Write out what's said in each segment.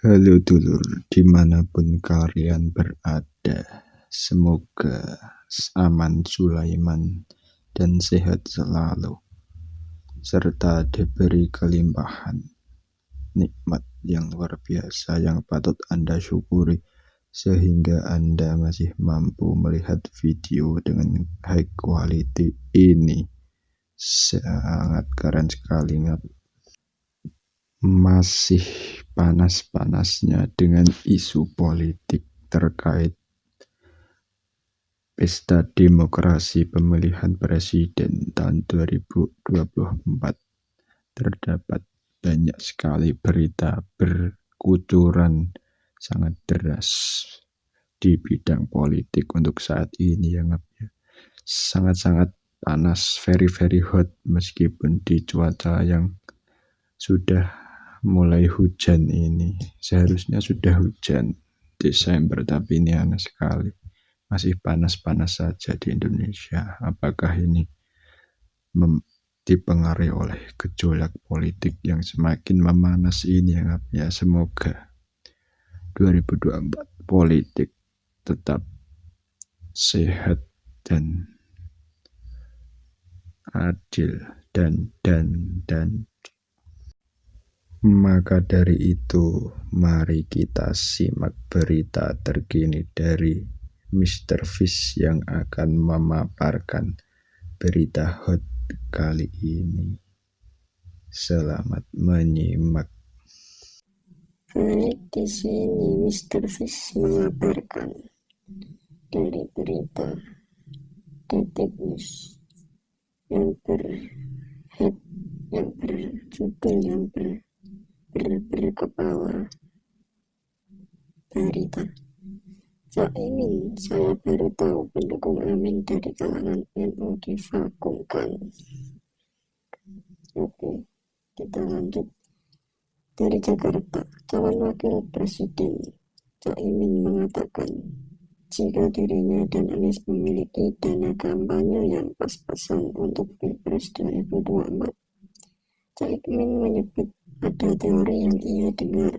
Halo dulur, dimanapun kalian berada, semoga aman Sulaiman dan sehat selalu, serta diberi kelimpahan nikmat yang luar biasa yang patut Anda syukuri, sehingga Anda masih mampu melihat video dengan high quality ini. Sangat keren sekali, masih panas-panasnya dengan isu politik terkait pesta demokrasi pemilihan presiden tahun 2024. Terdapat banyak sekali berita berkucuran sangat deras di bidang politik untuk saat ini, ya. Sangat-sangat panas, very hot, meskipun di cuaca yang sudah mulai hujan ini. Seharusnya sudah hujan Desember, tapi ini aneh sekali, masih panas-panas saja di Indonesia. Apakah ini dipengaruhi oleh gejolak politik yang semakin memanas ini, ya? Semoga 2024 politik tetap sehat dan adil dan maka dari itu, mari kita simak berita terkini dari Mr. Fish yang akan memaparkan berita hot kali ini. Selamat menyimak. Baik, di sini Mr. Fish memaparkan dari berita Detik News yang berjudul yang berkepala berita Caimin, saya baru tahu pendukung Amin dari kalangan NU divakumkan. Oke, kita lanjut. Dari Jakarta, calon wakil presiden Caimin mengatakan jika dirinya dan Anies memiliki dana kampanye yang pas-pasan untuk Pilpres 2024. Caimin menyebut ada teori yang ia dengar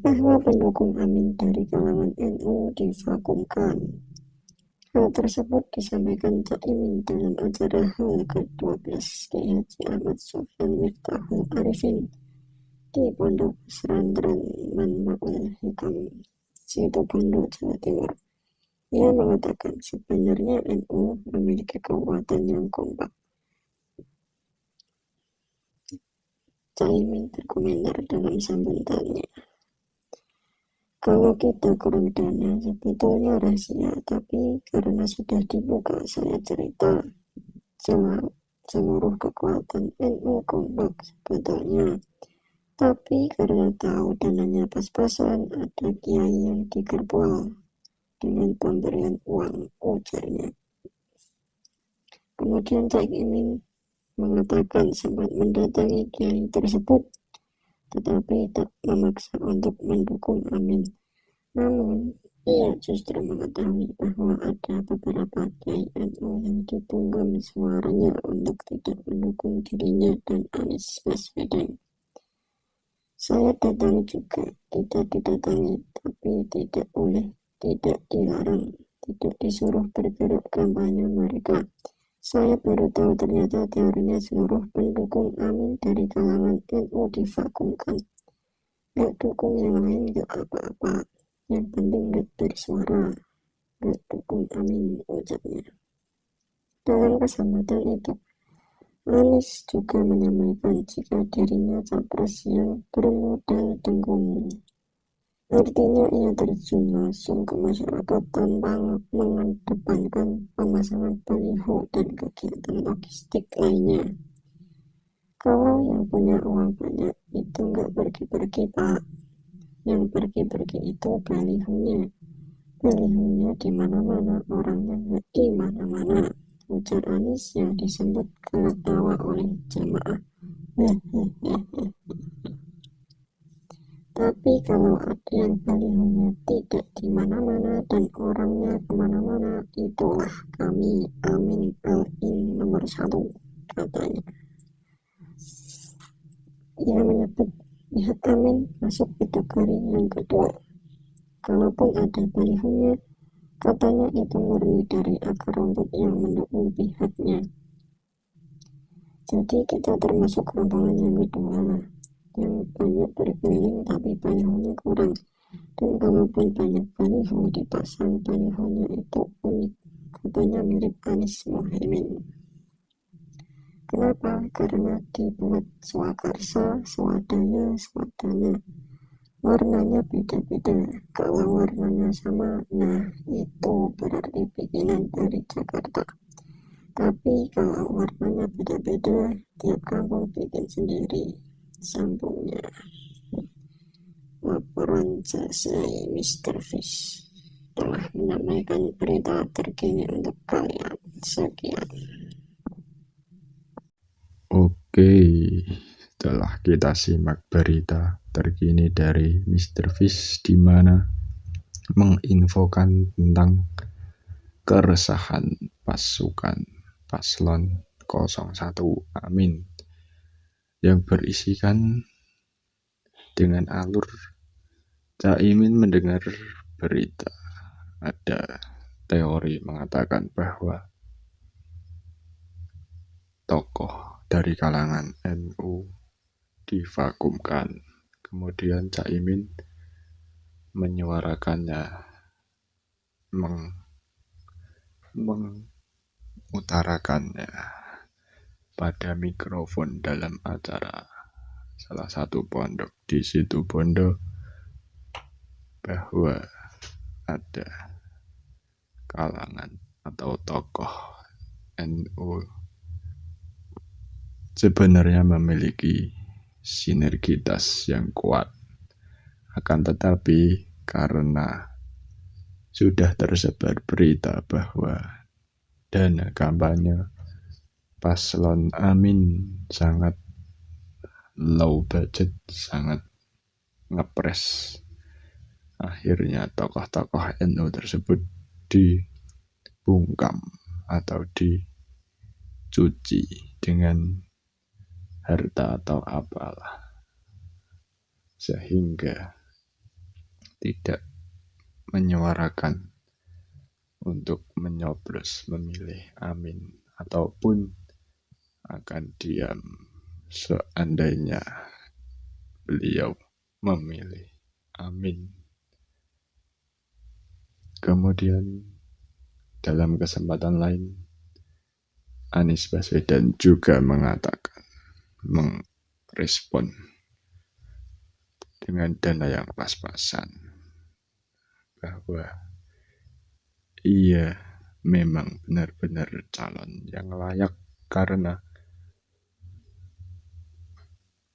bahwa pendukung Amin dari kalangan NU divakumkan. Hal tersebut disampaikan Caimin dalam acara HUL ke-12 Kiai Haji Ahmad Sofyan Miftahul Arifin di Pondok Pesantren Manbaul Hikam, Situbondo, Jawa Timur. Ia mengatakan sebenarnya NU memiliki kekuatan yang kompak. Caimin berkomentar dalam sambutannya, kalau kita kurang dana sebetulnya rahasia, tapi karena sudah dibuka saya cerita seluruh kekuatan NU kompak sebetulnya. Tapi karena tahu dananya pas-pasan, ada kiai yang digerbol dengan pemberian uang, ujarnya. Kemudian Caimin mengatakan sempat mendatangi kiai tersebut, tetapi tak memaksa untuk mendukung Amin. Namun, ia justru mengetahui bahwa ada beberapa kiai NU yang dipunggam suaranya untuk tidak mendukung dirinya dan Anies Baswedan. Saya datang juga, kita didatangi, tapi tidak boleh, tidak dilarang, tidak disuruh bergerak kampanye mereka. Saya baru tahu ternyata teorinya seluruh pendukung Amin dari kalangan NU divakumkan. Gak dukung yang lain gak apa-apa, yang penting gak bersuara, gak dukung Amin, ucapnya. Dalam kesempatan itu, Anies juga menyampaikan jika dirinya capres yang bermodal dengkung. Artinya ia terjun langsung ke masyarakat tanpa mengedepankan pemasangan baliho dan kegiatan logistik lainnya. Kalau yang punya uang banyak itu nggak pergi-pergi, Pak. Yang pergi-pergi itu balihonya. Balihonya di mana-mana, orangnya nggak di mana-mana, ujar Anies yang disebut keletawa oleh jamaah. Tapi kalau ada yang balihonya tidak di mana-mana dan orangnya kemana-mana, itulah kami Amin Al-In nomor 1, katanya. Ia menyebut Pihak Amin masuk kategori yang kedua. Kalaupun ada balihonya, katanya itu murni dari akar rumput yang mendukung pihaknya. Jadi kita termasuk rombongan yang kedua, yang banyak berkeliling tapi balihonya kurang. Dan kalaupun banyak baliho dipasang, balihonya itu unik, katanya mirip Anies Mohaimin. Kenapa? Karena dibuat swakarsa, swadaya, swadana. Warnanya beda-beda. Kalau warnanya sama, nah itu berarti bikinan dari Jakarta. Tapi kalau warnanya beda-beda, tiap kampung bikin sendiri. Sambungnya. Laporan selesai, Mr. Fish telah menyampaikan berita terkini untuk kalian. Sekian. Oke, setelah kita simak berita terkini dari Mr. Fish di mana menginfokan tentang keresahan pasukan paslon 01 Amin yang berisikan dengan alur Caimin mendengar berita ada teori mengatakan bahwa tokoh dari kalangan NU divakumkan. Kemudian Caimin menyuarakannya, mengutarakannya pada mikrofon dalam acara salah satu pondok di situ Bondo bahwa ada kalangan atau tokoh NU sebenarnya memiliki sinergitas yang kuat, akan tetapi karena sudah tersebar berita bahwa dana kampanye paslon Amin sangat low budget, sangat ngepres, akhirnya tokoh-tokoh NU tersebut dibungkam atau dicuci dengan harta atau apalah, sehingga tidak menyuarakan untuk menyoblos memilih Amin ataupun akan diam seandainya beliau memilih Amin. Kemudian dalam kesempatan lain Anies Baswedan juga mengatakan, merespon dengan dana yang pas-pasan bahwa ia memang benar-benar calon yang layak karena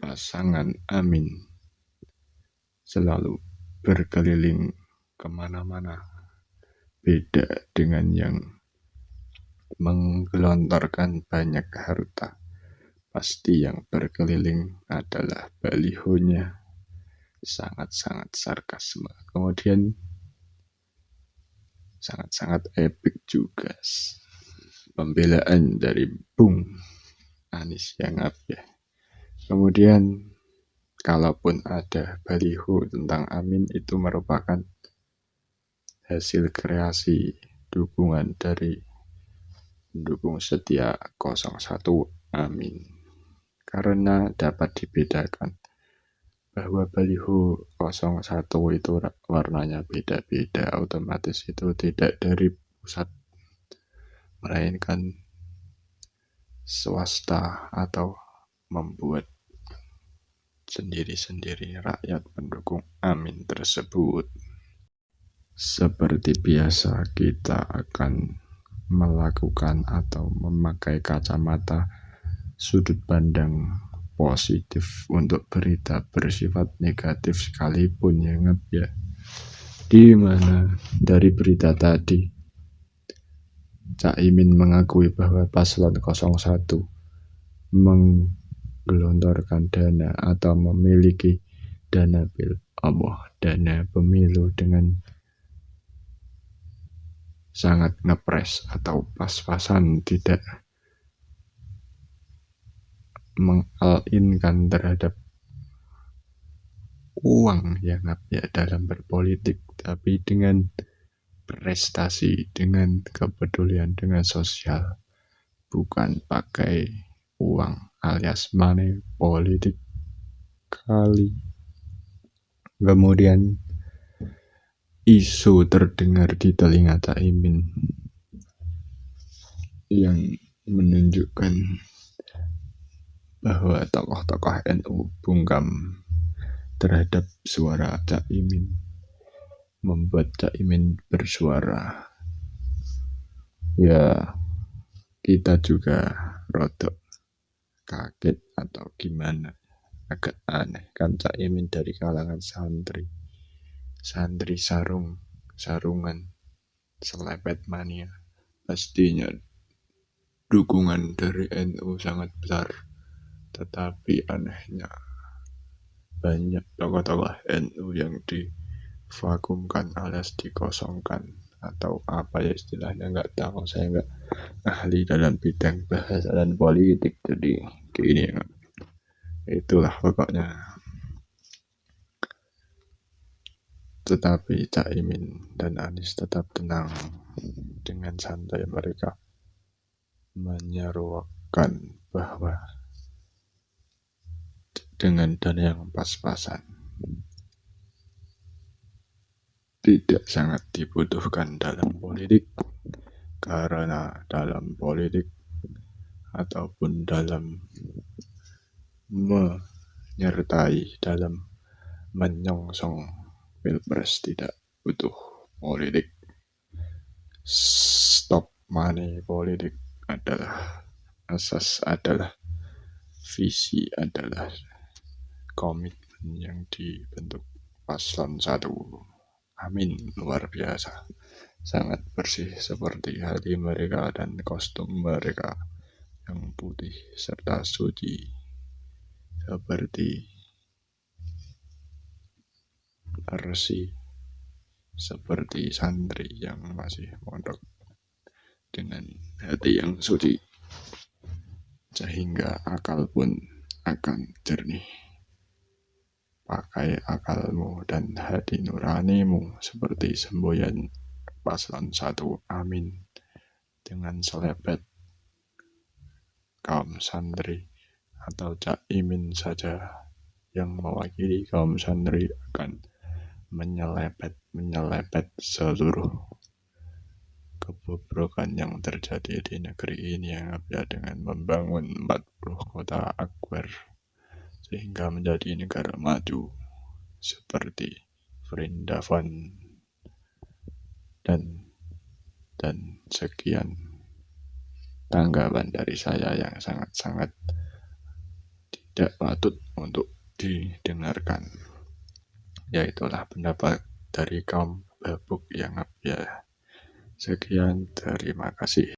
pasangan Amin selalu berkeliling kemana-mana, beda dengan yang menggelontorkan banyak harta. Pasti yang berkeliling adalah balihonya, sangat-sangat sarkasme. Kemudian sangat-sangat epik juga pembelaan dari Bung Anies yang ya. Kemudian kalaupun ada baliho tentang Amin, itu merupakan hasil kreasi dukungan dari pendukung setia 01 Amin. Karena dapat dibedakan bahwa baliho 01 itu warnanya beda-beda, otomatis itu tidak dari pusat, melainkan swasta atau membuat sendiri-sendiri rakyat pendukung Amin tersebut. Seperti biasa kita akan melakukan atau memakai kacamata sudut pandang positif untuk berita bersifat negatif sekalipun ya. Di mana dari berita tadi Caimin mengakui bahwa paslon 01 menggelontorkan dana atau memiliki dana pemilu dengan sangat ngepres atau pas-pasan, tidak meng-all-in-kan terhadap uang ya ngap ya dalam berpolitik, tapi dengan prestasi, dengan kepedulian, dengan sosial, bukan pakai uang alias money politik kali. Kemudian isu terdengar di telinga Caimin yang menunjukkan bahwa tokoh-tokoh NU bungkam terhadap suara Caimin, membuat Caimin bersuara. Ya, kita juga rodok kaget atau gimana, agak aneh kan Caimin dari kalangan santri sarungan selepet mania, pastinya dukungan dari NU sangat besar. Tetapi anehnya banyak tokoh-tokoh NU yang divakumkan alias dikosongkan, atau apa ya istilahnya, nggak tahu, saya nggak ahli dalam bidang bahasa dan politik, jadi gini ya, itulah pokoknya. Tetapi Caimin dan Anies tetap tenang, dengan santai mereka menyeruakan bahwa dengan dana yang pas-pasan tidak sangat dibutuhkan dalam politik, karena dalam politik ataupun dalam menyertai dalam menyongsong pilpres tidak butuh politik. Stop money politik adalah asas, adalah visi, adalah komitmen yang dibentuk paslon 1. Amin, luar biasa, sangat bersih seperti hati mereka dan kostum mereka yang putih serta suci, seperti resi, seperti santri yang masih mondok dengan hati yang suci, sehingga akal pun akan jernih. Pakai akalmu dan hati nuranimu seperti semboyan paslon 1. Amin, dengan selepet kaum santri atau Caimin saja yang mewakili kaum santri akan menyelepet seluruh kebobrokan yang terjadi di negeri ini, yang ada dengan membangun 40 kota akbar sehingga menjadi negara maju seperti Vrindavan dan sekian tanggapan dari saya yang sangat-sangat tidak patut untuk didengarkan. Ya, itulah pendapat dari kaum babuk yang ya. Sekian, terima kasih.